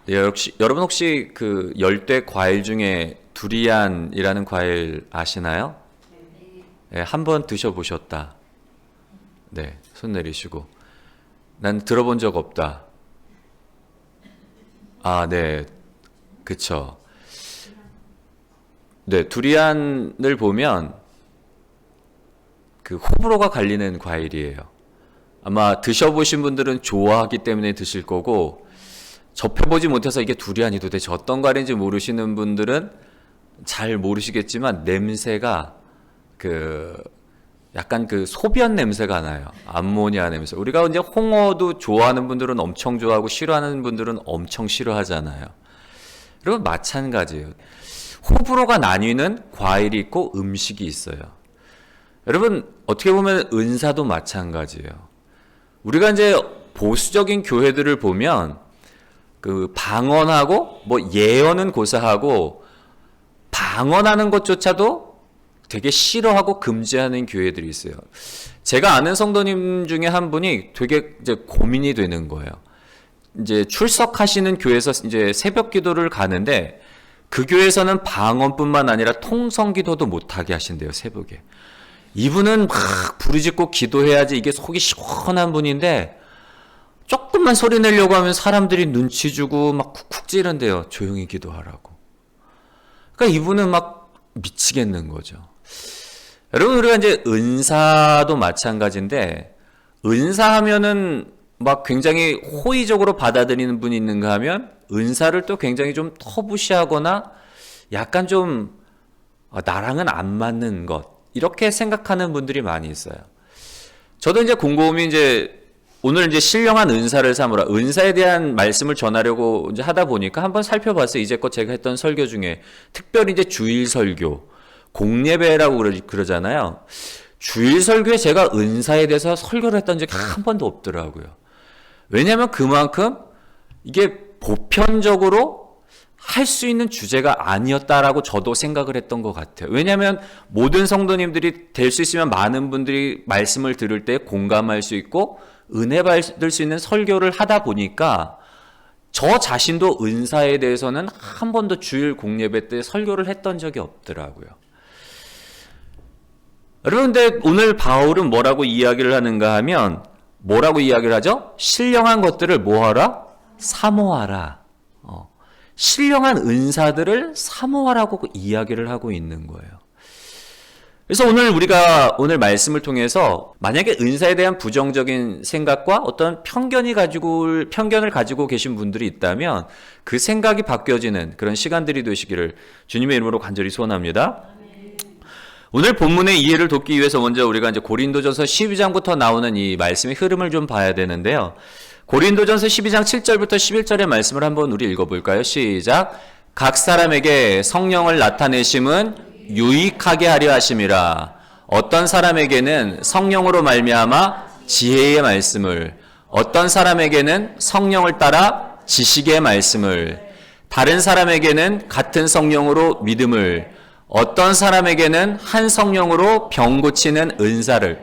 예, 여러분 혹시 그 열대 과일 중에 두리안이라는 과일 아시나요? 예, 한번 드셔보셨다. 네, 손 내리시고. 난 들어본 적 없다. 아, 네, 그쵸. 네, 두리안을 보면 그 호불호가 갈리는 과일이에요. 아마 드셔보신 분들은 좋아하기 때문에 드실 거고, 접해보지 못해서 이게 두리안이 도대체 어떤 과일인지 모르시는 분들은 잘 모르시겠지만 냄새가 그 약간 그 소변 냄새가 나요. 암모니아 냄새. 우리가 이제 홍어도 좋아하는 분들은 엄청 좋아하고 싫어하는 분들은 엄청 싫어하잖아요. 그리고 마찬가지예요. 호불호가 나뉘는 과일이 있고 음식이 있어요. 여러분 어떻게 보면 은사도 마찬가지예요. 우리가 이제 보수적인 교회들을 보면 그 방언하고 뭐 예언은 고사하고 방언하는 것조차도 되게 싫어하고 금지하는 교회들이 있어요. 제가 아는 성도님 중에 한 분이 되게 이제 고민이 되는 거예요. 이제 출석하시는 교회에서 이제 새벽 기도를 가는데 그 교회에서는 방언뿐만 아니라 통성 기도도 못하게 하신대요, 새벽에. 이분은 막 부르짖고 기도해야지 이게 속이 시원한 분인데 조금만 소리 내려고 하면 사람들이 눈치 주고 막 쿡쿡 찌른대요. 조용히 기도하라고. 그러니까 이분은 막 미치겠는 거죠. 여러분 우리가 이제 은사도 마찬가지인데 은사하면은 막 굉장히 호의적으로 받아들이는 분이 있는가 하면 은사를 또 굉장히 좀 터부시하거나 약간 좀 나랑은 안 맞는 것 이렇게 생각하는 분들이 많이 있어요. 저도 이제 곰곰이 이제 오늘 이제 신령한 은사를 삼으라 은사에 대한 말씀을 전하려고 이제 하다 보니까 한번 살펴봤어요. 이제껏 제가 했던 설교 중에 특별히 이제 주일 설교, 공예배라고 그러잖아요. 주일 설교에 제가 은사에 대해서 설교를 했던 적이 한 번도 없더라고요. 왜냐하면 그만큼 이게 보편적으로 할 수 있는 주제가 아니었다라고 저도 생각을 했던 것 같아요. 왜냐하면 모든 성도님들이 될 수 있으면 많은 분들이 말씀을 들을 때 공감할 수 있고 은혜 받을 수 있는 설교를 하다 보니까 저 자신도 은사에 대해서는 한 번도 주일 공예배 때 설교를 했던 적이 없더라고요. 여러분, 근데 오늘 바울은 뭐라고 이야기를 하는가 하면 뭐라고 이야기를 하죠? 신령한 것들을 뭐하라? 사모하라. 신령한 은사들을 사모하라고 이야기를 하고 있는 거예요. 그래서 오늘 말씀을 통해서 만약에 은사에 대한 부정적인 생각과 어떤 편견을 가지고 계신 분들이 있다면 그 생각이 바뀌어지는 그런 시간들이 되시기를 주님의 이름으로 간절히 소원합니다. 오늘 본문의 이해를 돕기 위해서 먼저 우리가 이제 고린도전서 12장부터 나오는 이 말씀의 흐름을 좀 봐야 되는데요. 고린도전서 12장 7절부터 11절의 말씀을 한번 우리 읽어볼까요? 시작. 각 사람에게 성령을 나타내심은 유익하게 하려 하심이라. 어떤 사람에게는 성령으로 말미암아 지혜의 말씀을, 어떤 사람에게는 성령을 따라 지식의 말씀을, 다른 사람에게는 같은 성령으로 믿음을, 어떤 사람에게는 한 성령으로 병 고치는 은사를,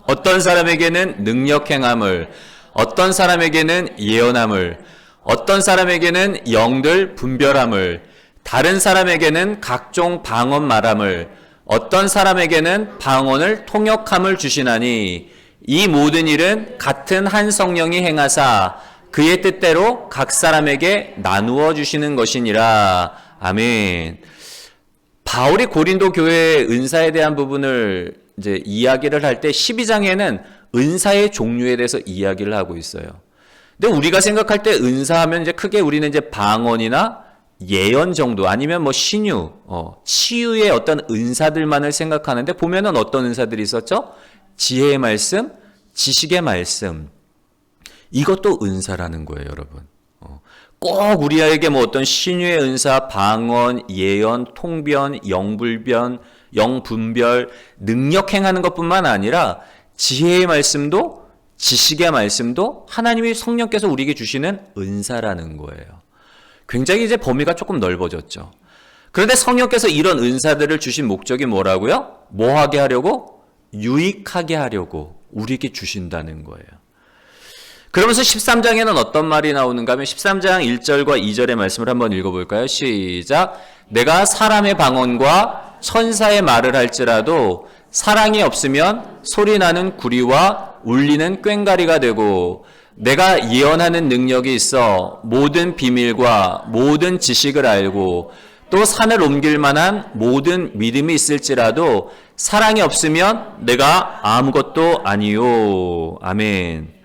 어떤 사람에게는 능력 행함을, 어떤 사람에게는 예언함을, 어떤 사람에게는 영들 분별함을, 다른 사람에게는 각종 방언 말함을, 어떤 사람에게는 방언을 통역함을 주시나니 이 모든 일은 같은 한 성령이 행하사 그의 뜻대로 각 사람에게 나누어 주시는 것이니라. 아멘. 바울이 고린도 교회의 은사에 대한 부분을 이제 이야기를 할 때 12장에는 은사의 종류에 대해서 이야기를 하고 있어요. 근데 우리가 생각할 때 은사하면 이제 크게 우리는 이제 방언이나 예언 정도 아니면 뭐 신유, 치유의 어떤 은사들만을 생각하는데 보면은 어떤 은사들이 있었죠? 지혜의 말씀, 지식의 말씀. 이것도 은사라는 거예요, 여러분. 꼭 우리에게 뭐 어떤 신유의 은사, 방언, 예언, 통변, 영불변, 영분별, 능력 행하는 것뿐만 아니라 지혜의 말씀도 지식의 말씀도 하나님이 성령께서 우리에게 주시는 은사라는 거예요. 굉장히 이제 범위가 조금 넓어졌죠. 그런데 성령께서 이런 은사들을 주신 목적이 뭐라고요? 뭐 하게 하려고? 유익하게 하려고 우리에게 주신다는 거예요. 그러면서 13장에는 어떤 말이 나오는가 하면 13장 1절과 2절의 말씀을 한번 읽어볼까요? 시작. 내가 사람의 방언과 천사의 말을 할지라도 사랑이 없으면 소리나는 구리와 울리는 꽹과리가 되고, 내가 예언하는 능력이 있어 모든 비밀과 모든 지식을 알고 또 산을 옮길 만한 모든 믿음이 있을지라도 사랑이 없으면 내가 아무것도 아니요. 아멘.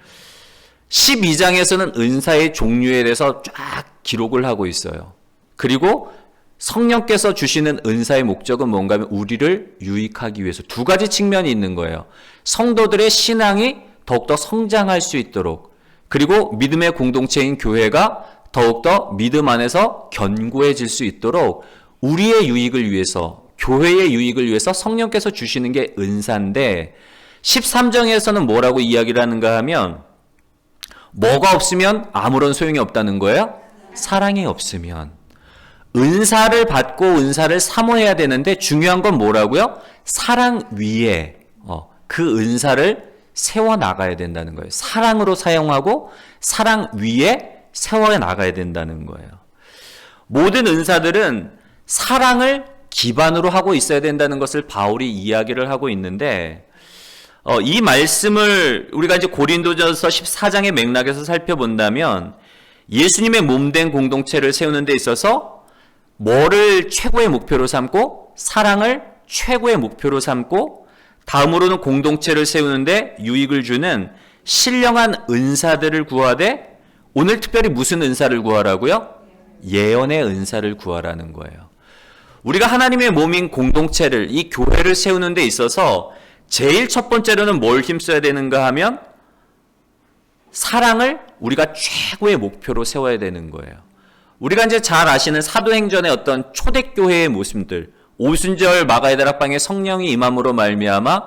12장에서는 은사의 종류에 대해서 쫙 기록을 하고 있어요. 그리고 성령께서 주시는 은사의 목적은 뭔가 하면 우리를 유익하기 위해서 두 가지 측면이 있는 거예요. 성도들의 신앙이 더욱더 성장할 수 있도록, 그리고 믿음의 공동체인 교회가 더욱더 믿음 안에서 견고해질 수 있도록 우리의 유익을 위해서, 교회의 유익을 위해서 성령께서 주시는 게 은사인데, 13장에서는 뭐라고 이야기를 하는가 하면 뭐가 없으면 아무런 소용이 없다는 거예요? 사랑이 없으면. 은사를 받고 은사를 사모해야 되는데 중요한 건 뭐라고요? 사랑 위에 그 은사를 세워나가야 된다는 거예요. 사랑으로 사용하고 사랑 위에 세워나가야 된다는 거예요. 모든 은사들은 사랑을 기반으로 하고 있어야 된다는 것을 바울이 이야기를 하고 있는데, 이 말씀을 우리가 이제 고린도전서 14장의 맥락에서 살펴본다면 예수님의 몸된 공동체를 세우는 데 있어서 뭐를 최고의 목표로 삼고 사랑을 최고의 목표로 삼고, 다음으로는 공동체를 세우는데 유익을 주는 신령한 은사들을 구하되, 오늘 특별히 무슨 은사를 구하라고요? 예언의 은사를 구하라는 거예요. 우리가 하나님의 몸인 공동체를, 이 교회를 세우는 데 있어서 제일 첫 번째로는 뭘 힘써야 되는가 하면 사랑을 우리가 최고의 목표로 세워야 되는 거예요. 우리가 이제 잘 아시는 사도행전의 어떤 초대교회의 모습들, 오순절 마가의 다락방에 성령이 임함으로 말미암아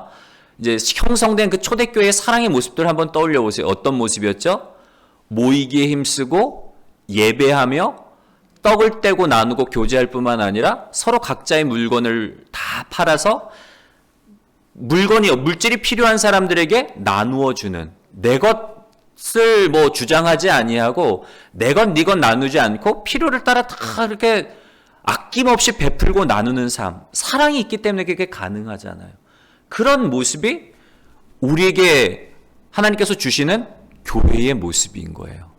이제 형성된 그 초대교회의 사랑의 모습들 한번 떠올려 보세요. 어떤 모습이었죠? 모이기에 힘쓰고 예배하며 떡을 떼고 나누고 교제할 뿐만 아니라 서로 각자의 물건을 다 팔아서 물질이 필요한 사람들에게 나누어 주는, 내 것을 뭐 주장하지 아니하고 내 것 네 것 나누지 않고 필요를 따라 다 이렇게 아낌없이 베풀고 나누는 삶, 사랑이 있기 때문에 그게 가능하잖아요. 그런 모습이 우리에게 하나님께서 주시는 교회의 모습인 거예요.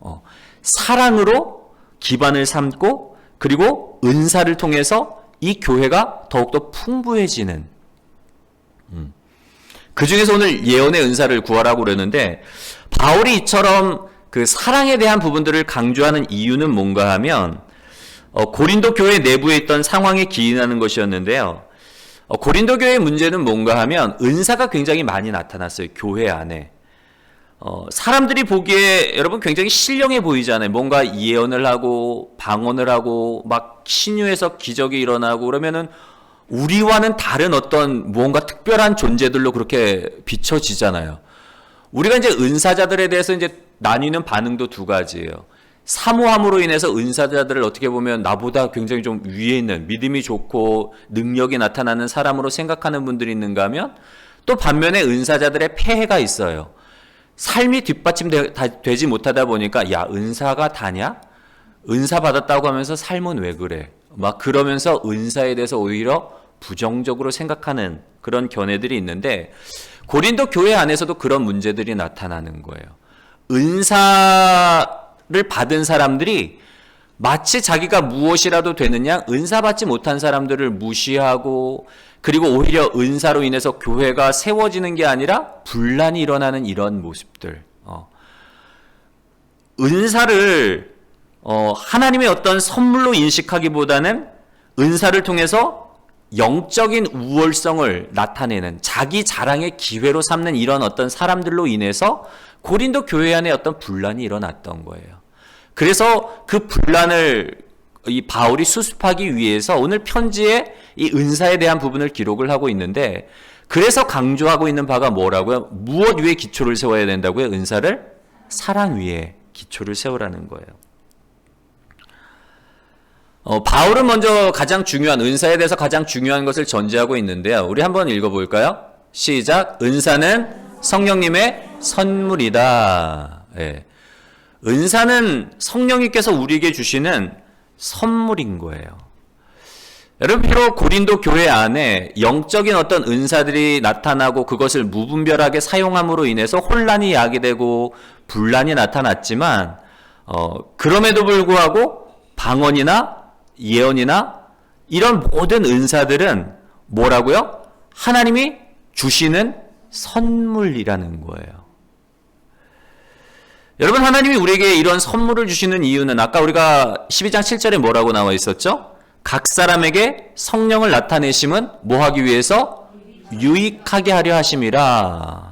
사랑으로 기반을 삼고, 그리고 은사를 통해서 이 교회가 더욱더 풍부해지는, 그 중에서 오늘 예언의 은사를 구하라고 그러는데, 바울이 이처럼 그 사랑에 대한 부분들을 강조하는 이유는 뭔가 하면 고린도 교회 내부에 있던 상황에 기인하는 것이었는데요. 고린도 교회의 문제는 뭔가 하면 은사가 굉장히 많이 나타났어요. 교회 안에. 사람들이 보기에 여러분 굉장히 신령해 보이잖아요. 뭔가 예언을 하고 방언을 하고 막 신유에서 기적이 일어나고 그러면은 우리와는 다른 어떤 무언가 특별한 존재들로 그렇게 비춰지잖아요. 우리가 이제 은사자들에 대해서 이제 나뉘는 반응도 두 가지예요. 사모함으로 인해서 은사자들을 어떻게 보면 나보다 굉장히 좀 위에 있는, 믿음이 좋고 능력이 나타나는 사람으로 생각하는 분들이 있는가 하면, 또 반면에 은사자들의 폐해가 있어요. 삶이 뒷받침되지 못하다 보니까 야, 은사가 다냐? 은사 받았다고 하면서 삶은 왜 그래? 막 그러면서 은사에 대해서 오히려 부정적으로 생각하는 그런 견해들이 있는데, 고린도 교회 안에서도 그런 문제들이 나타나는 거예요. 은사를 받은 사람들이 마치 자기가 무엇이라도 되느냐, 은사 받지 못한 사람들을 무시하고, 그리고 오히려 은사로 인해서 교회가 세워지는 게 아니라 분란이 일어나는 이런 모습들. 은사를 하나님의 어떤 선물로 인식하기보다는 은사를 통해서 영적인 우월성을 나타내는, 자기 자랑의 기회로 삼는 이런 어떤 사람들로 인해서 고린도 교회 안에 어떤 분란이 일어났던 거예요. 그래서 그 분란을 이 바울이 수습하기 위해서 오늘 편지에 이 은사에 대한 부분을 기록을 하고 있는데, 그래서 강조하고 있는 바가 뭐라고요? 무엇 위에 기초를 세워야 된다고요? 은사를? 사랑 위에 기초를 세우라는 거예요. 바울은 먼저 가장 중요한, 은사에 대해서 가장 중요한 것을 전제하고 있는데요. 우리 한번 읽어볼까요? 시작. 은사는 성령님의 선물이다. 예. 은사는 성령님께서 우리에게 주시는 선물인 거예요. 여러분, 비록 고린도 교회 안에 영적인 어떤 은사들이 나타나고 그것을 무분별하게 사용함으로 인해서 혼란이 야기되고 분란이 나타났지만 그럼에도 불구하고 방언이나 예언이나 이런 모든 은사들은 뭐라고요? 하나님이 주시는 선물이라는 거예요. 여러분, 하나님이 우리에게 이런 선물을 주시는 이유는 아까 우리가 12장 7절에 뭐라고 나와 있었죠? 각 사람에게 성령을 나타내심은 뭐 하기 위해서? 유익하게 하려 하심이라.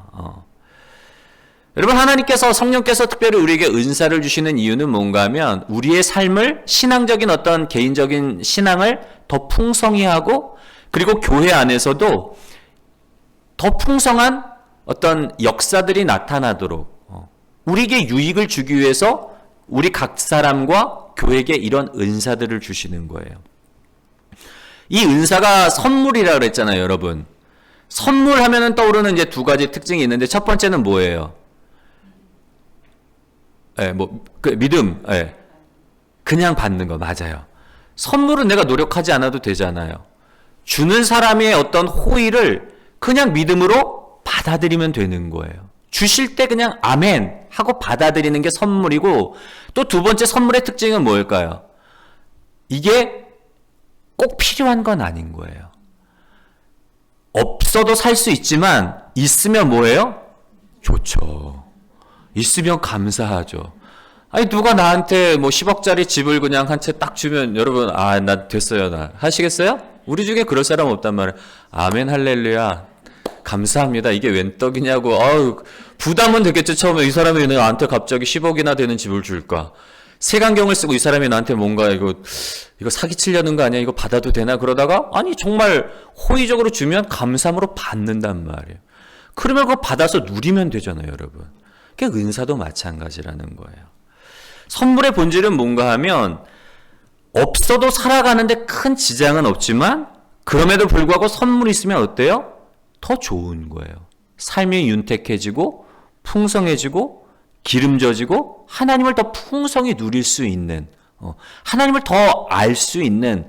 여러분, 하나님께서 성령께서 특별히 우리에게 은사를 주시는 이유는 뭔가 하면 우리의 삶을 신앙적인 어떤 개인적인 신앙을 더 풍성히 하고 그리고 교회 안에서도 더 풍성한 어떤 역사들이 나타나도록 우리에게 유익을 주기 위해서 우리 각 사람과 교회에게 이런 은사들을 주시는 거예요. 이 은사가 선물이라고 그랬잖아요, 여러분. 선물하면은 떠오르는 이제 두 가지 특징이 있는데 첫 번째는 뭐예요? 믿음. 그냥 받는 거 맞아요. 선물은 내가 노력하지 않아도 되잖아요. 주는 사람의 어떤 호의를 그냥 믿음으로 받아들이면 되는 거예요. 주실 때 그냥 아멘 하고 받아들이는 게 선물이고 또 두 번째 선물의 특징은 뭘까요? 이게 꼭 필요한 건 아닌 거예요. 없어도 살 수 있지만 있으면 뭐예요? 좋죠. 있으면 감사하죠. 아니 누가 나한테 뭐 10억짜리 집을 그냥 한 채 딱 주면 여러분 나 됐어요 나 하시겠어요? 우리 중에 그럴 사람 없단 말이에요. 아멘 할렐루야 감사합니다. 이게 웬 떡이냐고 부담은 되겠죠. 처음에 이 사람이 나한테 갑자기 10억이나 되는 집을 줄까? 색안경을 쓰고 이 사람이 나한테 뭔가 이거 사기치려는 거 아니야? 이거 받아도 되나? 그러다가 아니 정말 호의적으로 주면 감사함으로 받는단 말이에요. 그러면 그거 받아서 누리면 되잖아요, 여러분. 그게 은사도 마찬가지라는 거예요. 선물의 본질은 뭔가 하면 없어도 살아가는데 큰 지장은 없지만 그럼에도 불구하고 선물이 있으면 어때요? 더 좋은 거예요. 삶이 윤택해지고 풍성해지고 기름져지고 하나님을 더 풍성히 누릴 수 있는 하나님을 더 알 수 있는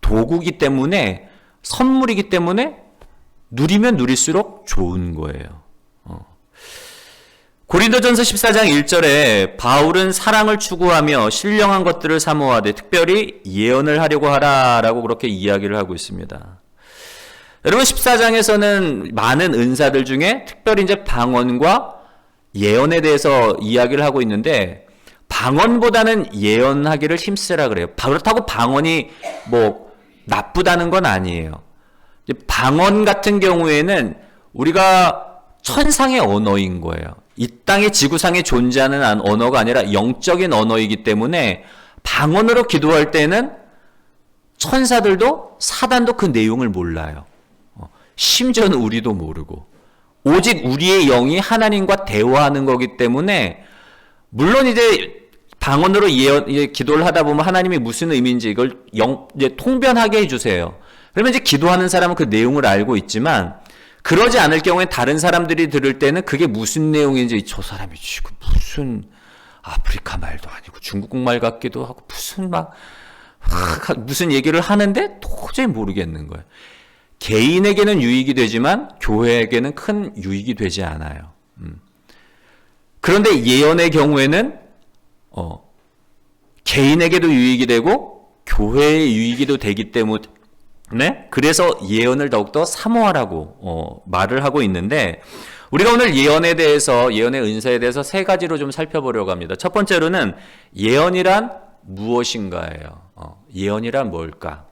도구이기 때문에 선물이기 때문에 누리면 누릴수록 좋은 거예요. 고린도전서 14장 1절에 바울은 사랑을 추구하며 신령한 것들을 사모하되 특별히 예언을 하려고 하라라고 그렇게 이야기를 하고 있습니다. 여러분 14장에서는 많은 은사들 중에 특별히 이제 방언과 예언에 대해서 이야기를 하고 있는데 방언보다는 예언하기를 힘쓰라 그래요. 그렇다고 방언이 뭐 나쁘다는 건 아니에요. 방언 같은 경우에는 우리가 천상의 언어인 거예요. 이 땅의 지구상에 존재하는 언어가 아니라 영적인 언어이기 때문에 방언으로 기도할 때는 천사들도 사단도 그 내용을 몰라요. 심지어는 우리도 모르고 오직 우리의 영이 하나님과 대화하는 거기 때문에 물론 이제 방언으로 기도를 하다 보면 하나님이 무슨 의미인지 이걸 이제 통변하게 해주세요. 그러면 이제 기도하는 사람은 그 내용을 알고 있지만 그러지 않을 경우에 다른 사람들이 들을 때는 그게 무슨 내용인지 저 사람이 지금 무슨 아프리카 말도 아니고 중국 말 같기도 하고 무슨 얘기를 하는데 도저히 모르겠는 거예요. 개인에게는 유익이 되지만 교회에게는 큰 유익이 되지 않아요. 그런데 예언의 경우에는 개인에게도 유익이 되고 교회의 유익이 되기 때문에 그래서 예언을 더욱더 사모하라고 말을 하고 있는데 우리가 오늘 예언에 대해서 예언의 은사에 대해서 세 가지로 좀 살펴보려고 합니다. 첫 번째로는 예언이란 무엇인가예요. 예언이란 뭘까?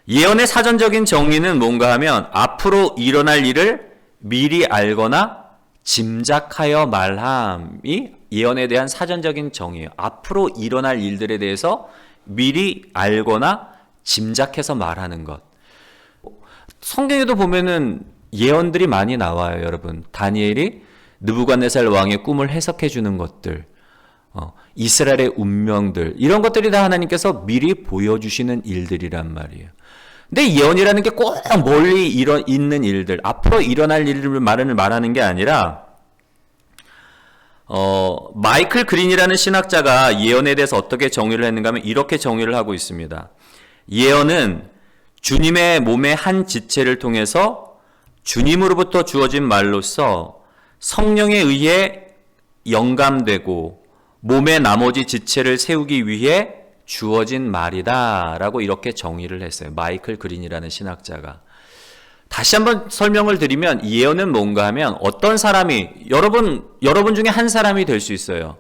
예언의 사전적인 정의는 뭔가 하면 앞으로 일어날 일을 미리 알거나 짐작하여 말함이 예언에 대한 사전적인 정의예요. 앞으로 일어날 일들에 대해서 미리 알거나 짐작해서 말하는 것. 성경에도 보면은 예언들이 많이 나와요, 여러분. 다니엘이 느부갓네살 왕의 꿈을 해석해 주는 것들, 이스라엘의 운명들, 이런 것들이 다 하나님께서 미리 보여주시는 일들이란 말이에요. 근데 예언이라는 게 꼭 멀리 있는 일들, 앞으로 일어날 일을 말하는 게 아니라 마이클 그린이라는 신학자가 예언에 대해서 어떻게 정의를 했는가 하면 이렇게 정의를 하고 있습니다. 예언은 주님의 몸의 한 지체를 통해서 주님으로부터 주어진 말로서 성령에 의해 영감되고 몸의 나머지 지체를 세우기 위해 주어진 말이다 라고 이렇게 정의를 했어요. 마이클 그린이라는 신학자가. 다시 한번 설명을 드리면 예언은 뭔가 하면 어떤 사람이 여러분 중에 한 사람이 될 수 있어요.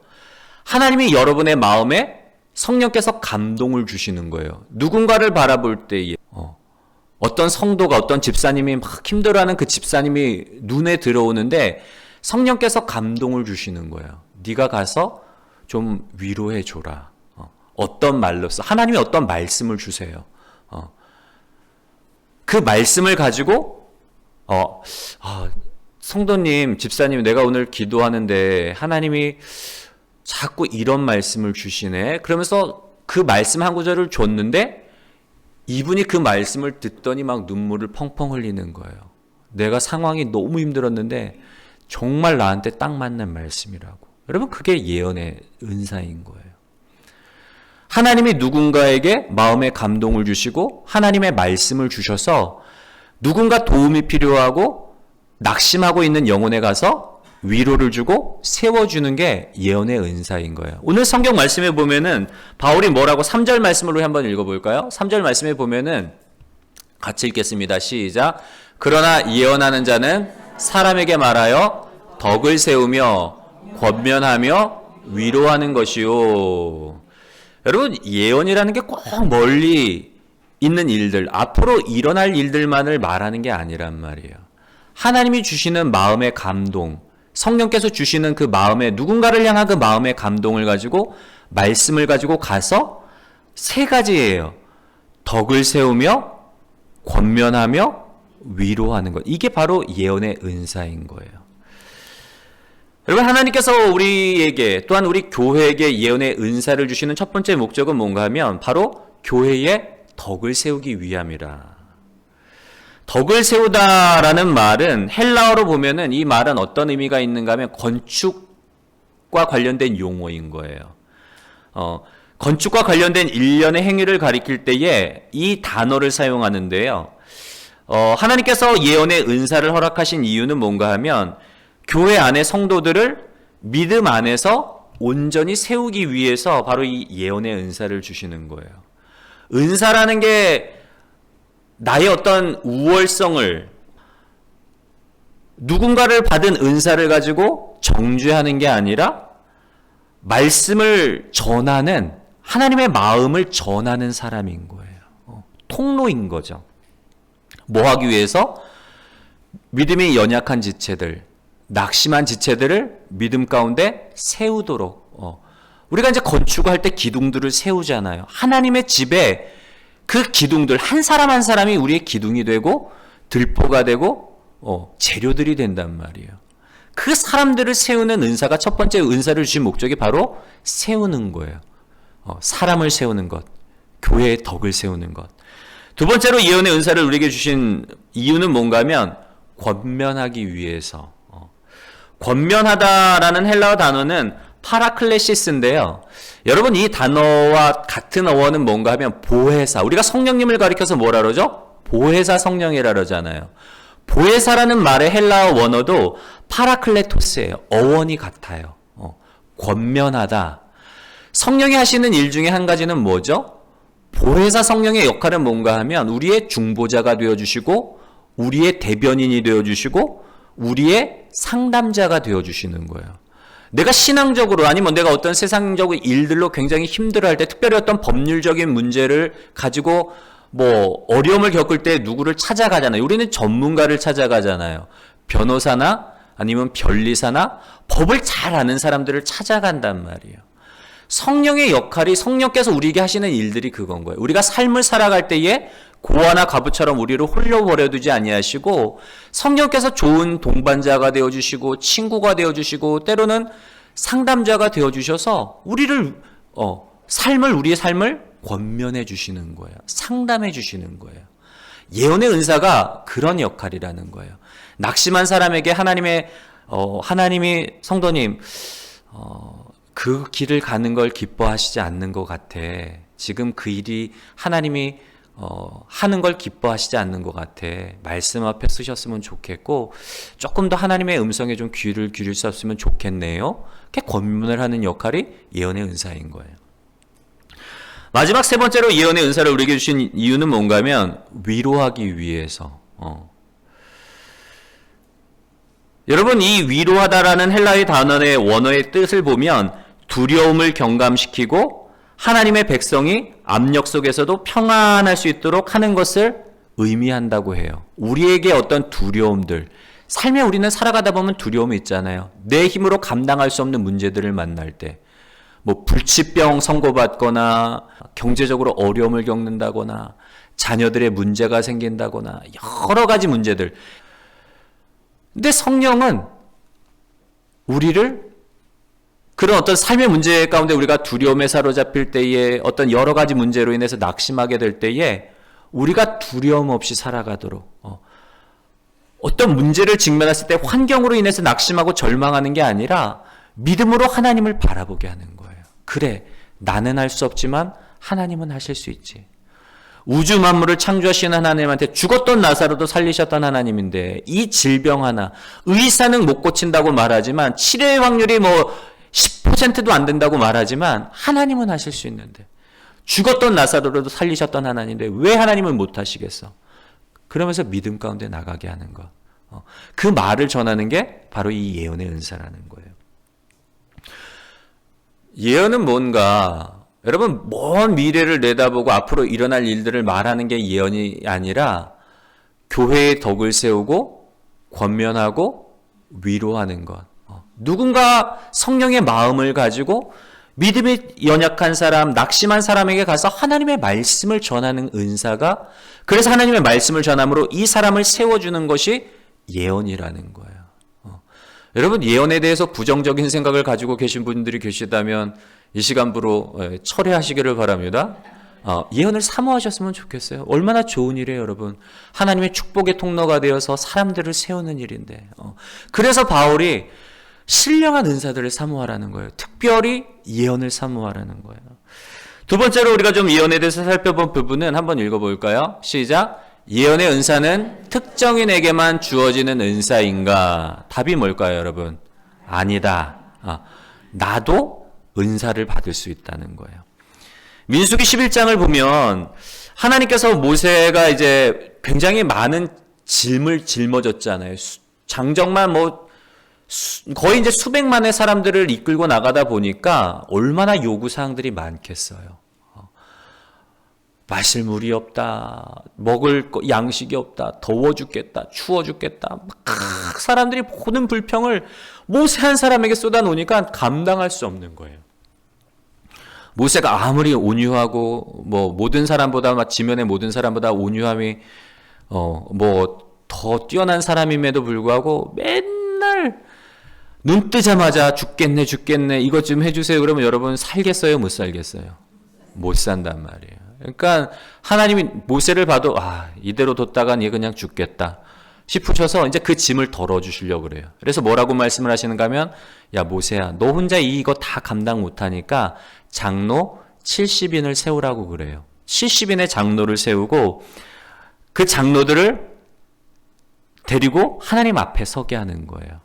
하나님이 여러분의 마음에 성령께서 감동을 주시는 거예요. 누군가를 바라볼 때에 어떤 성도가 어떤 집사님이 막 힘들어하는 그 집사님이 눈에 들어오는데 성령께서 감동을 주시는 거예요. 네가 가서 좀 위로해 줘라. 어떤 말로써 하나님이 어떤 말씀을 주세요. 그 말씀을 가지고 성도님, 집사님, 내가 오늘 기도하는데 하나님이 자꾸 이런 말씀을 주시네. 그러면서 그 말씀 한 구절을 줬는데 이분이 그 말씀을 듣더니 막 눈물을 펑펑 흘리는 거예요. 내가 상황이 너무 힘들었는데 정말 나한테 딱 맞는 말씀이라고. 여러분, 그게 예언의 은사인 거예요. 하나님이 누군가에게 마음의 감동을 주시고 하나님의 말씀을 주셔서 누군가 도움이 필요하고 낙심하고 있는 영혼에 가서 위로를 주고 세워주는 게 예언의 은사인 거예요. 오늘 성경 말씀에 보면은 바울이 뭐라고 3절 말씀으로 한번 읽어볼까요? 3절 말씀에 보면은 같이 읽겠습니다. 시작. 그러나 예언하는 자는 사람에게 말하여 덕을 세우며 권면하며 위로하는 것이요. 여러분, 예언이라는 게 꼭 멀리 있는 일들, 앞으로 일어날 일들만을 말하는 게 아니란 말이에요. 하나님이 주시는 마음의 감동, 성령께서 주시는 그 마음의, 누군가를 향한 그 마음의 감동을 가지고 말씀을 가지고 가서 세 가지예요. 덕을 세우며 권면하며 위로하는 것. 이게 바로 예언의 은사인 거예요. 여러분, 하나님께서 우리에게 또한 우리 교회에게 예언의 은사를 주시는 첫 번째 목적은 뭔가 하면 바로 교회의 덕을 세우기 위함이라. 덕을 세우다라는 말은 헬라어로 보면은 이 말은 어떤 의미가 있는가 하면 건축과 관련된 용어인 거예요. 건축과 관련된 일련의 행위를 가리킬 때에 이 단어를 사용하는데요. 하나님께서 예언의 은사를 허락하신 이유는 뭔가 하면 교회 안의 성도들을 믿음 안에서 온전히 세우기 위해서 바로 이 예언의 은사를 주시는 거예요. 은사라는 게 나의 어떤 우월성을, 누군가를 받은 은사를 가지고 정죄하는 게 아니라 말씀을 전하는, 하나님의 마음을 전하는 사람인 거예요. 통로인 거죠. 뭐 하기 위해서? 믿음이 연약한 지체들, 낙심한 지체들을 믿음 가운데 세우도록. 우리가 이제 건축할 때 기둥들을 세우잖아요. 하나님의 집에 그 기둥들, 한 사람 한 사람이 우리의 기둥이 되고 들보가 되고 재료들이 된단 말이에요. 그 사람들을 세우는 은사가, 첫 번째 은사를 주신 목적이 바로 세우는 거예요. 사람을 세우는 것, 교회의 덕을 세우는 것. 두 번째로 예언의 은사를 우리에게 주신 이유는 뭔가 하면 권면하기 위해서. 권면하다라는 헬라어 단어는 파라클레시스인데요. 여러분, 이 단어와 같은 어원은 뭔가 하면 보혜사. 우리가 성령님을 가리켜서 뭐라 그러죠? 보혜사 성령이라 그러잖아요. 보혜사라는 말의 헬라어 원어도 파라클레토스예요. 어원이 같아요. 권면하다. 성령이 하시는 일 중에 한 가지는 뭐죠? 보혜사 성령의 역할은 뭔가 하면 우리의 중보자가 되어주시고 우리의 대변인이 되어주시고 우리의 상담자가 되어주시는 거예요. 내가 신앙적으로 아니면 내가 어떤 세상적인 일들로 굉장히 힘들어할 때, 특별히 어떤 법률적인 문제를 가지고 뭐 어려움을 겪을 때 누구를 찾아가잖아요. 우리는 전문가를 찾아가잖아요. 변호사나 아니면 변리사나 법을 잘 아는 사람들을 찾아간단 말이에요. 성령의 역할이, 성령께서 우리에게 하시는 일들이 그건 거예요. 우리가 삶을 살아갈 때에 고아나 과부처럼 우리를 홀로 버려두지 아니하시고 성령께서 좋은 동반자가 되어주시고 친구가 되어주시고 때로는 상담자가 되어주셔서 우리의 삶을 권면해 주시는 거예요. 상담해 주시는 거예요. 예언의 은사가 그런 역할이라는 거예요. 낙심한 사람에게 하나님이 성도님 그 길을 가는 걸 기뻐하시지 않는 것 같아. 지금 그 일이 하나님이 하는 걸 기뻐하시지 않는 것 같아. 말씀 앞에 쓰셨으면 좋겠고 조금 더 하나님의 음성에 좀 귀를 기울일 수 없으면 좋겠네요. 이렇게 권면을 하는 역할이 예언의 은사인 거예요. 마지막 세 번째로 예언의 은사를 우리에게 주신 이유는 뭔가 하면 위로하기 위해서. 여러분, 이 위로하다라는 헬라의 단어의 원어의 뜻을 보면 두려움을 경감시키고 하나님의 백성이 압력 속에서도 평안할 수 있도록 하는 것을 의미한다고 해요. 우리에게 어떤 두려움들, 삶에 우리는 살아가다 보면 두려움이 있잖아요. 내 힘으로 감당할 수 없는 문제들을 만날 때, 뭐 불치병 선고받거나 경제적으로 어려움을 겪는다거나 자녀들의 문제가 생긴다거나 여러 가지 문제들. 근데 성령은 우리를 그런 어떤 삶의 문제 가운데 우리가 두려움에 사로잡힐 때에 어떤 여러 가지 문제로 인해서 낙심하게 될 때에 우리가 두려움 없이 살아가도록 어떤 문제를 직면했을 때 환경으로 인해서 낙심하고 절망하는 게 아니라 믿음으로 하나님을 바라보게 하는 거예요. 그래, 나는 할 수 없지만 하나님은 하실 수 있지. 우주 만물을 창조하신 하나님한테 죽었던 나사로도 살리셨던 하나님인데 이 질병 하나, 의사는 못 고친다고 말하지만 치료의 확률이 뭐 10%도 안 된다고 말하지만 하나님은 하실 수 있는데 죽었던 나사로도 살리셨던 하나님인데 왜 하나님은 못 하시겠어? 그러면서 믿음 가운데 나가게 하는 것. 그 말을 전하는 게 바로 이 예언의 은사라는 거예요. 예언은 뭔가 여러분 먼 미래를 내다보고 앞으로 일어날 일들을 말하는 게 예언이 아니라 교회의 덕을 세우고 권면하고 위로하는 것. 누군가 성령의 마음을 가지고 믿음이 연약한 사람, 낙심한 사람에게 가서 하나님의 말씀을 전하는 은사가, 그래서 하나님의 말씀을 전함으로 이 사람을 세워주는 것이 예언이라는 거예요. 여러분, 예언에 대해서 부정적인 생각을 가지고 계신 분들이 계시다면 이 시간부로 철회하시기를 바랍니다. 예언을 사모하셨으면 좋겠어요. 얼마나 좋은 일이에요, 여러분. 하나님의 축복의 통로가 되어서 사람들을 세우는 일인데. 그래서 바울이 신령한 은사들을 사모하라는 거예요. 특별히 예언을 사모하라는 거예요. 두 번째로 우리가 좀 예언에 대해서 살펴본 부분은 한번 읽어볼까요? 시작. 예언의 은사는 특정인에게만 주어지는 은사인가? 답이 뭘까요, 여러분? 아니다. 나도 은사를 받을 수 있다는 거예요. 민수기 11장을 보면 하나님께서 모세가 이제 굉장히 많은 짐을 짊어졌잖아요. 장정만 거의 이제 수백만의 사람들을 이끌고 나가다 보니까 얼마나 요구사항들이 많겠어요. 마실 물이 없다, 먹을 양식이 없다, 더워 죽겠다, 추워 죽겠다. 막 사람들이 모든 불평을 모세 한 사람에게 쏟아놓으니까 감당할 수 없는 거예요. 모세가 아무리 온유하고 모든 사람보다 지면의 모든 사람보다 온유함이 더 뛰어난 사람임에도 불구하고 맨날 눈 뜨자마자 죽겠네 이것 좀 해주세요. 그러면 여러분 살겠어요, 못 살겠어요? 못 산단 말이에요. 그러니까 하나님이 모세를 봐도 이대로 뒀다간 얘 그냥 죽겠다 싶으셔서 이제 그 짐을 덜어주시려고 그래요. 그래서 뭐라고 말씀을 하시는가 하면, 야 모세야, 너 혼자 이거 다 감당 못하니까 장로 70인을 세우라고 그래요. 70인의 장로를 세우고 그 장로들을 데리고 하나님 앞에 서게 하는 거예요.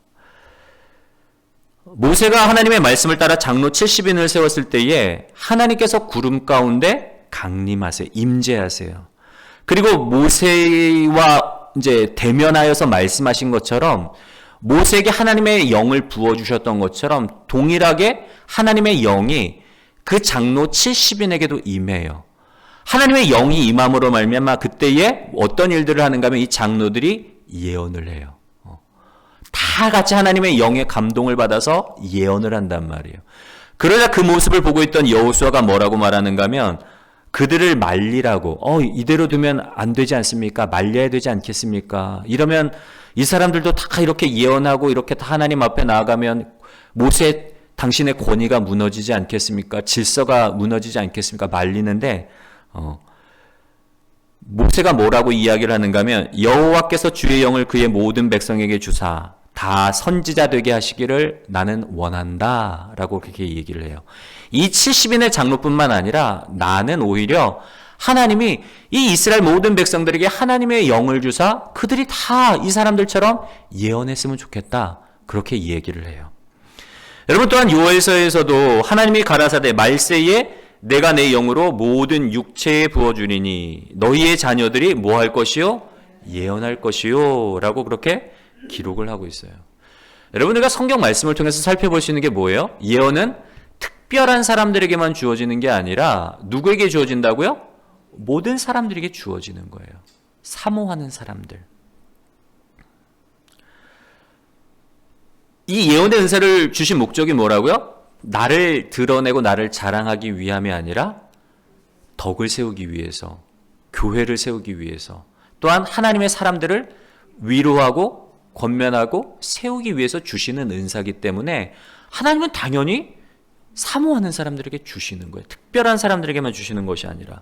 모세가 하나님의 말씀을 따라 장로 70인을 세웠을 때에 하나님께서 구름 가운데 강림하세요. 임재하세요. 그리고 모세와 이제 대면하여서 말씀하신 것처럼 모세에게 하나님의 영을 부어주셨던 것처럼 동일하게 하나님의 영이 그 장로 70인에게도 임해요. 하나님의 영이 임함으로 말미암아 그때에 어떤 일들을 하는가 하면 이 장로들이 예언을 해요. 다 같이 하나님의 영의 감동을 받아서 예언을 한단 말이에요. 그러자 그 모습을 보고 있던 여호수아가 뭐라고 말하는가 하면 그들을 말리라고, 이대로 두면 안 되지 않습니까? 말려야 되지 않겠습니까? 이러면 이 사람들도 다 이렇게 예언하고 이렇게 다 하나님 앞에 나아가면 모세 당신의 권위가 무너지지 않겠습니까? 질서가 무너지지 않겠습니까? 말리는데 모세가 뭐라고 이야기를 하는가 하면 여호와께서 주의 영을 그의 모든 백성에게 주사 다 선지자 되게 하시기를 나는 원한다 라고 그렇게 얘기를 해요. 이 70인의 장로뿐만 아니라 나는 오히려 하나님이 이 이스라엘 모든 백성들에게 하나님의 영을 주사 그들이 다 이 사람들처럼 예언했으면 좋겠다 그렇게 얘기를 해요. 여러분 또한 요엘서에서도 하나님이 가라사대 말세에 내가 내 영으로 모든 육체에 부어주리니 너희의 자녀들이 뭐 할 것이요? 예언할 것이요 라고 그렇게 기록을 하고 있어요. 여러분 우리가 성경 말씀을 통해서 살펴볼 수 있는 게 뭐예요? 예언은 특별한 사람들에게만 주어지는 게 아니라 누구에게 주어진다고요? 모든 사람들에게 주어지는 거예요. 사모하는 사람들. 이 예언의 은사를 주신 목적이 뭐라고요? 나를 드러내고 나를 자랑하기 위함이 아니라 덕을 세우기 위해서, 교회를 세우기 위해서, 또한 하나님의 사람들을 위로하고 권면하고 세우기 위해서 주시는 은사이기 때문에 하나님은 당연히 사모하는 사람들에게 주시는 거예요. 특별한 사람들에게만 주시는 것이 아니라.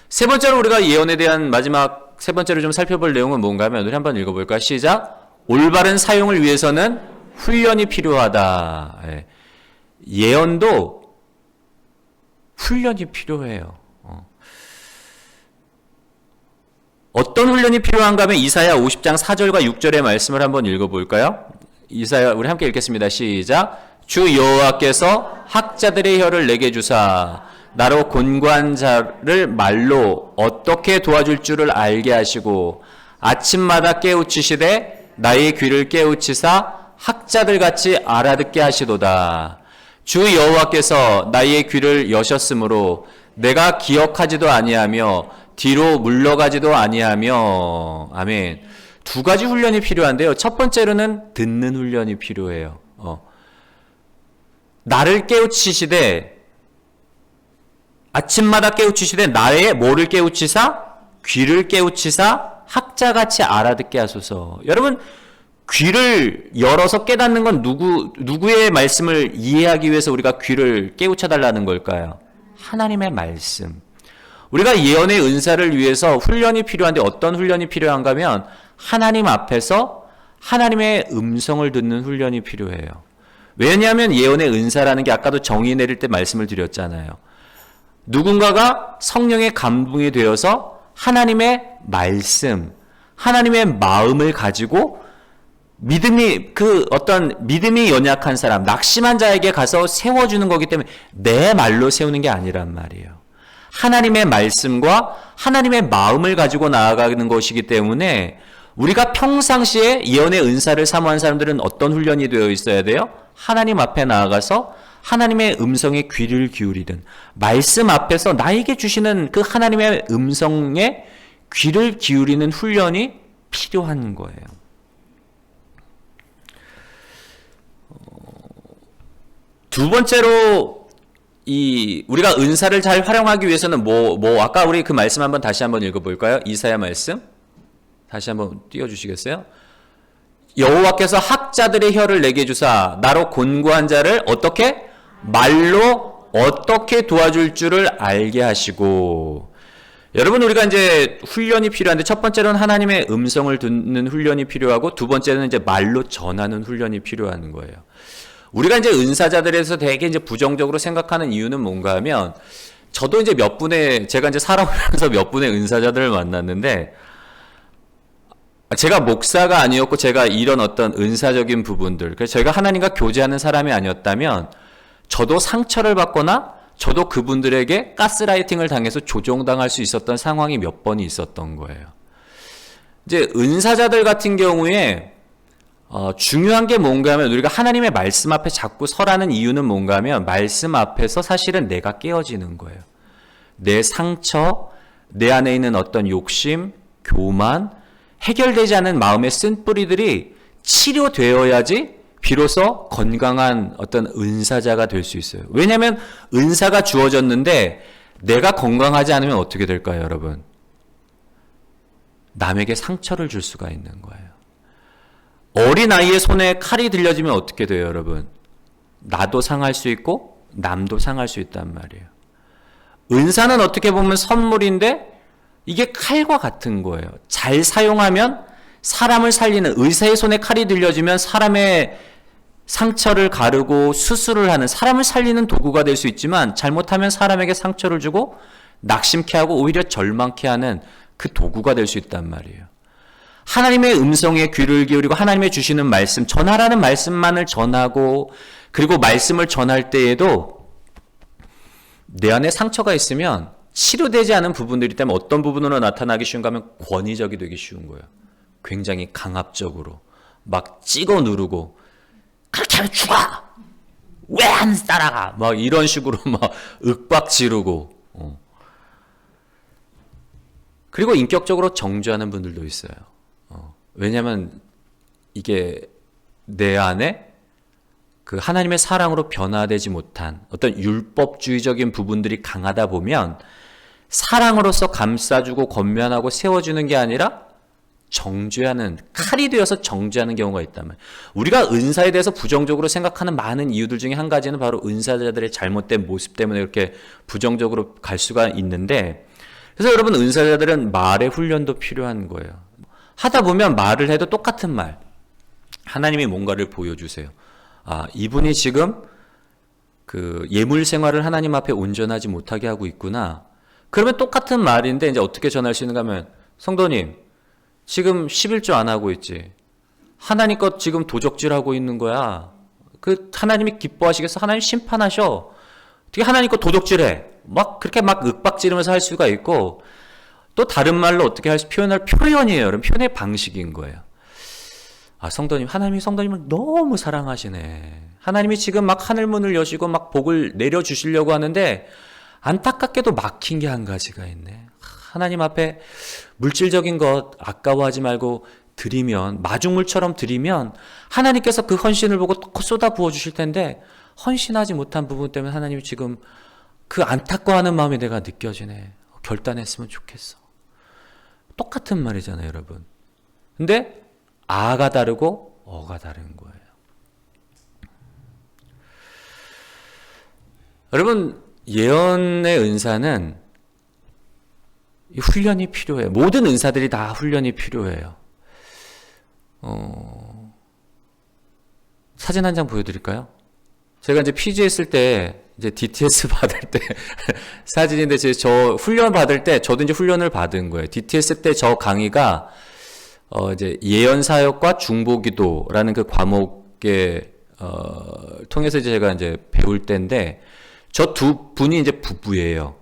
세 번째로 우리가 예언에 대한 마지막 세 번째로 좀 살펴볼 내용은 뭔가 하면 우리 한번 읽어볼까요? 시작! 올바른 사용을 위해서는 훈련이 필요하다. 예언도 훈련이 필요해요. 어떤 훈련이 필요한가 하면 이사야 50장 4절과 6절의 말씀을 한번 읽어볼까요? 이사야 우리 함께 읽겠습니다. 시작! 주 여호와께서 학자들의 혀를 내게 주사 나로 곤고한 자를 말로 어떻게 도와줄 줄을 알게 하시고 아침마다 깨우치시되 나의 귀를 깨우치사 학자들같이 알아듣게 하시도다. 주 여호와께서 나의 귀를 여셨으므로 내가 기억하지도 아니하며 뒤로 물러가지도 아니하며. 아멘. 두 가지 훈련이 필요한데요. 첫 번째로는 듣는 훈련이 필요해요. 나를 깨우치시되 아침마다 깨우치시되 나의 뭐를 깨우치사? 귀를 깨우치사 학자같이 알아듣게 하소서. 여러분 귀를 열어서 깨닫는 건 누구의 말씀을 이해하기 위해서 우리가 귀를 깨우쳐달라는 걸까요? 하나님의 말씀. 우리가 예언의 은사를 위해서 훈련이 필요한데 어떤 훈련이 필요한가 하면 하나님 앞에서 하나님의 음성을 듣는 훈련이 필요해요. 왜냐하면 예언의 은사라는 게 아까도 정의 내릴 때 말씀을 드렸잖아요. 누군가가 성령의 감동이 되어서 하나님의 말씀, 하나님의 마음을 가지고 믿음이 연약한 사람, 낙심한 자에게 가서 세워주는 거기 때문에 내 말로 세우는 게 아니란 말이에요. 하나님의 말씀과 하나님의 마음을 가지고 나아가는 것이기 때문에 우리가 평상시에 예언의 은사를 사모한 사람들은 어떤 훈련이 되어 있어야 돼요? 하나님 앞에 나아가서 하나님의 음성에 귀를 기울이든 말씀 앞에서 나에게 주시는 그 하나님의 음성에 귀를 기울이는 훈련이 필요한 거예요. 두 번째로 우리가 은사를 잘 활용하기 위해서는 아까 우리 그 말씀 다시 한번 읽어볼까요? 이사야 말씀 다시 한번 띄워주시겠어요? 여호와께서 학자들의 혀를 내게 주사 나로 곤고한 자를 어떻게? 말로 어떻게 도와줄 줄을 알게 하시고. 여러분 우리가 이제 훈련이 필요한데 첫 번째로는 하나님의 음성을 듣는 훈련이 필요하고 두 번째는 이제 말로 전하는 훈련이 필요한 거예요. 우리가 이제 은사자들에서 되게 이제 부정적으로 생각하는 이유는 뭔가 하면 저도 이제 제가 이제 살아오면서 몇 분의 은사자들을 만났는데 제가 목사가 아니었고 제가 이런 어떤 은사적인 부분들, 그래서 저희가 하나님과 교제하는 사람이 아니었다면 저도 상처를 받거나 저도 그분들에게 가스라이팅을 당해서 조종당할 수 있었던 상황이 몇 번이 있었던 거예요. 이제 은사자들 같은 경우에 중요한 게 뭔가 하면 우리가 하나님의 말씀 앞에 자꾸 서라는 이유는 뭔가 하면 말씀 앞에서 사실은 내가 깨어지는 거예요. 내 상처, 내 안에 있는 어떤 욕심, 교만, 해결되지 않은 마음의 쓴뿌리들이 치료되어야지 비로소 건강한 어떤 은사자가 될 수 있어요. 왜냐하면 은사가 주어졌는데 내가 건강하지 않으면 어떻게 될까요, 여러분? 남에게 상처를 줄 수가 있는 거예요. 어린아이의 손에 칼이 들려지면 어떻게 돼요, 여러분? 나도 상할 수 있고 남도 상할 수 있단 말이에요. 은사는 어떻게 보면 선물인데 이게 칼과 같은 거예요. 잘 사용하면 사람을 살리는 의사의 손에 칼이 들려지면 사람의 상처를 가르고 수술을 하는 사람을 살리는 도구가 될 수 있지만 잘못하면 사람에게 상처를 주고 낙심케 하고 오히려 절망케 하는 그 도구가 될 수 있단 말이에요. 하나님의 음성에 귀를 기울이고 하나님의 주시는 말씀, 전하라는 말씀만을 전하고 그리고 말씀을 전할 때에도 내 안에 상처가 있으면 치료되지 않은 부분들이 때문에 어떤 부분으로 나타나기 쉬운가 하면 권위적이 되기 쉬운 거예요. 굉장히 강압적으로 막 찍어 누르고 그렇게 하면 죽어! 왜 안 따라가! 막 이런 식으로 막 윽박 지르고 그리고 인격적으로 정죄하는 분들도 있어요. 왜냐하면 이게 내 안에 그 하나님의 사랑으로 변화되지 못한 어떤 율법주의적인 부분들이 강하다 보면 사랑으로서 감싸주고 권면하고 세워주는 게 아니라 정죄하는, 칼이 되어서 정죄하는 경우가 있단 말이에요. 우리가 은사에 대해서 부정적으로 생각하는 많은 이유들 중에 한 가지는 바로 은사자들의 잘못된 모습 때문에 이렇게 부정적으로 갈 수가 있는데, 그래서 여러분 은사자들은 말의 훈련도 필요한 거예요. 하다 보면 말을 해도 똑같은 말, 하나님이 뭔가를 보여주세요. 아, 이분이 지금 그 예물 생활을 하나님 앞에 온전하지 못하게 하고 있구나. 그러면 똑같은 말인데 이제 어떻게 전할 수 있는가 하면, 성도님 지금 11조 안 하고 있지. 하나님 것 지금 도적질하고 있는 거야. 그 하나님이 기뻐하시겠어? 하나님 심판하셔. 어떻게 하나님 것 도적질해? 막 그렇게 막 윽박지르면서 할 수가 있고, 또 다른 말로 어떻게 표현할 표현이에요. 여러분, 표현의 방식인 거예요. 아, 성도님, 하나님이 성도님을 너무 사랑하시네. 하나님이 지금 막 하늘문을 여시고 막 복을 내려주시려고 하는데 안타깝게도 막힌 게 한 가지가 있네. 하나님 앞에 물질적인 것 아까워하지 말고 드리면, 마중물처럼 드리면 하나님께서 그 헌신을 보고 쏟아 부어주실 텐데, 헌신하지 못한 부분 때문에 하나님이 지금 그 안타까워하는 마음이 내가 느껴지네. 결단했으면 좋겠어. 똑같은 말이잖아요, 여러분. 근데 아가 다르고 어가 다른 거예요. 여러분, 예언의 은사는 훈련이 필요해요. 모든 은사들이 다 훈련이 필요해요. 사진 한 장 보여드릴까요? 제가 이제 PG 했을 때, 이제 DTS 받을 때 사진인데, 저 훈련 받을 때 저도 이제 훈련을 받은 거예요. DTS 때 저 강의가 이제 예언 사역과 중보기도라는 그 과목에 통해서 이제 제가 이제 배울 때인데, 저 두 분이 이제 부부예요.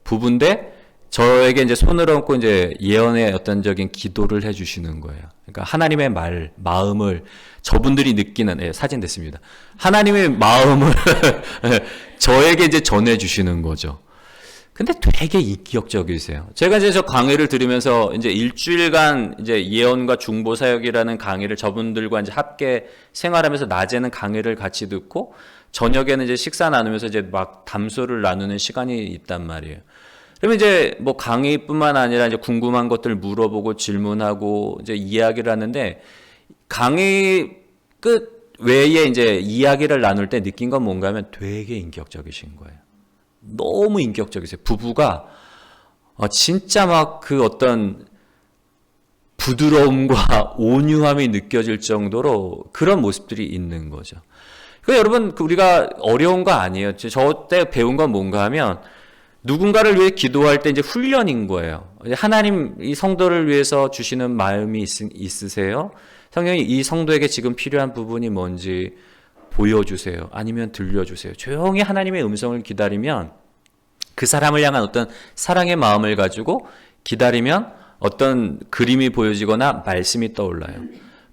부부인데 저에게 이제 손을 얹고 이제 예언의 어떤적인 기도를 해주시는 거예요. 그러니까 하나님의 마음을 저분들이 느끼는, 사진 됐습니다. 하나님의 마음을 저에게 이제 전해주시는 거죠. 근데 되게 인격적이세요. 제가 이제 저 강의를 들으면서 이제 일주일간 이제 예언과 중보 사역이라는 강의를 저분들과 이제 함께 생활하면서 낮에는 강의를 같이 듣고 저녁에는 이제 식사 나누면서 이제 막 담소를 나누는 시간이 있단 말이에요. 그러면 이제 뭐 강의뿐만 아니라 이제 궁금한 것들 물어보고 질문하고 이제 이야기를 하는데, 강의 끝 외에 이제 이야기를 나눌 때 느낀 건 뭔가 하면 되게 인격적이신 거예요. 너무 인격적이세요. 부부가 진짜 막 그 어떤 부드러움과 온유함이 느껴질 정도로 그런 모습들이 있는 거죠. 그 여러분, 우리가 어려운 거 아니에요. 저 때 배운 건 뭔가 하면, 누군가를 위해 기도할 때 이제 훈련인 거예요. 하나님 이 성도를 위해서 주시는 마음이 있으세요? 성령이 이 성도에게 지금 필요한 부분이 뭔지 보여주세요. 아니면 들려주세요. 조용히 하나님의 음성을 기다리면, 그 사람을 향한 어떤 사랑의 마음을 가지고 기다리면 어떤 그림이 보여지거나 말씀이 떠올라요.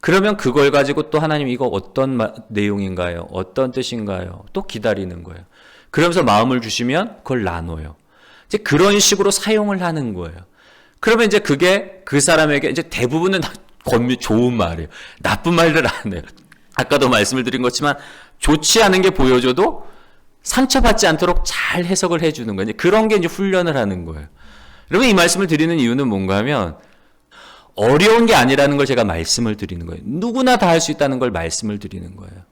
그러면 그걸 가지고 또 하나님 이거 어떤 내용인가요? 어떤 뜻인가요? 또 기다리는 거예요. 그러면서 마음을 주시면 그걸 나눠요. 이제 그런 식으로 사용을 하는 거예요. 그러면 이제 그게 그 사람에게 이제 대부분은 좋은 말이에요. 나쁜 말들 안 해요. 아까도 말씀을 드린 것지만 좋지 않은 게 보여줘도 상처받지 않도록 잘 해석을 해주는 거예요. 그런 게 이제 훈련을 하는 거예요. 여러분, 이 말씀을 드리는 이유는 뭔가 하면, 어려운 게 아니라는 걸 제가 말씀을 드리는 거예요. 누구나 다 할 수 있다는 걸 말씀을 드리는 거예요.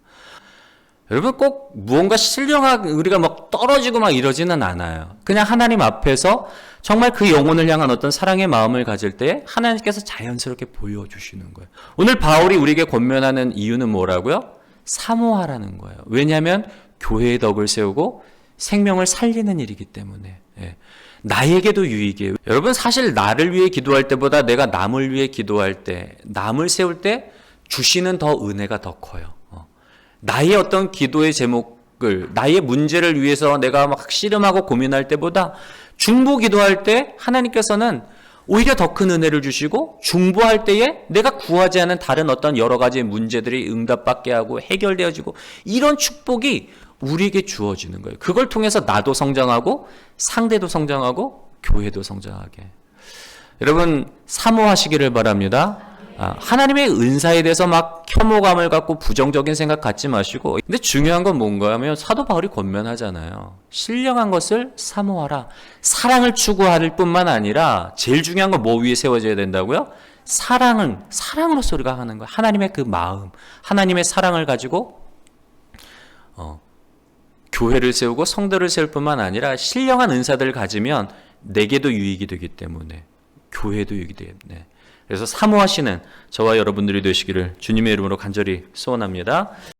여러분 꼭 무언가 신령하게 우리가 막 떨어지고 막 이러지는 않아요. 그냥 하나님 앞에서 정말 그 영혼을 향한 어떤 사랑의 마음을 가질 때 하나님께서 자연스럽게 보여주시는 거예요. 오늘 바울이 우리에게 권면하는 이유는 뭐라고요? 사모하라는 거예요. 왜냐하면 교회의 덕을 세우고 생명을 살리는 일이기 때문에. 예. 나에게도 유익이에요. 여러분 사실 나를 위해 기도할 때보다 내가 남을 위해 기도할 때, 남을 세울 때 주시는 더 은혜가 더 커요. 나의 어떤 기도의 제목을, 나의 문제를 위해서 내가 막 씨름하고 고민할 때보다 중보 기도할 때 하나님께서는 오히려 더 큰 은혜를 주시고, 중보할 때에 내가 구하지 않은 다른 어떤 여러 가지 문제들이 응답받게 하고 해결되어지고, 이런 축복이 우리에게 주어지는 거예요. 그걸 통해서 나도 성장하고 상대도 성장하고 교회도 성장하게. 여러분 사모하시기를 바랍니다. 하나님의 은사에 대해서 막 혐오감을 갖고 부정적인 생각 갖지 마시고, 근데 중요한 건 뭔가 하면 사도 바울이 권면하잖아요. 신령한 것을 사모하라. 사랑을 추구할 뿐만 아니라 제일 중요한 건 뭐 위에 세워져야 된다고요? 사랑으로서 우리가 하는 거예요. 하나님의 그 마음, 하나님의 사랑을 가지고 교회를 세우고 성도를 세울 뿐만 아니라 신령한 은사들을 가지면 내게도 유익이 되기 때문에 교회도 유익이 되겠네. 그래서 사모하시는 저와 여러분들이 되시기를 주님의 이름으로 간절히 소원합니다.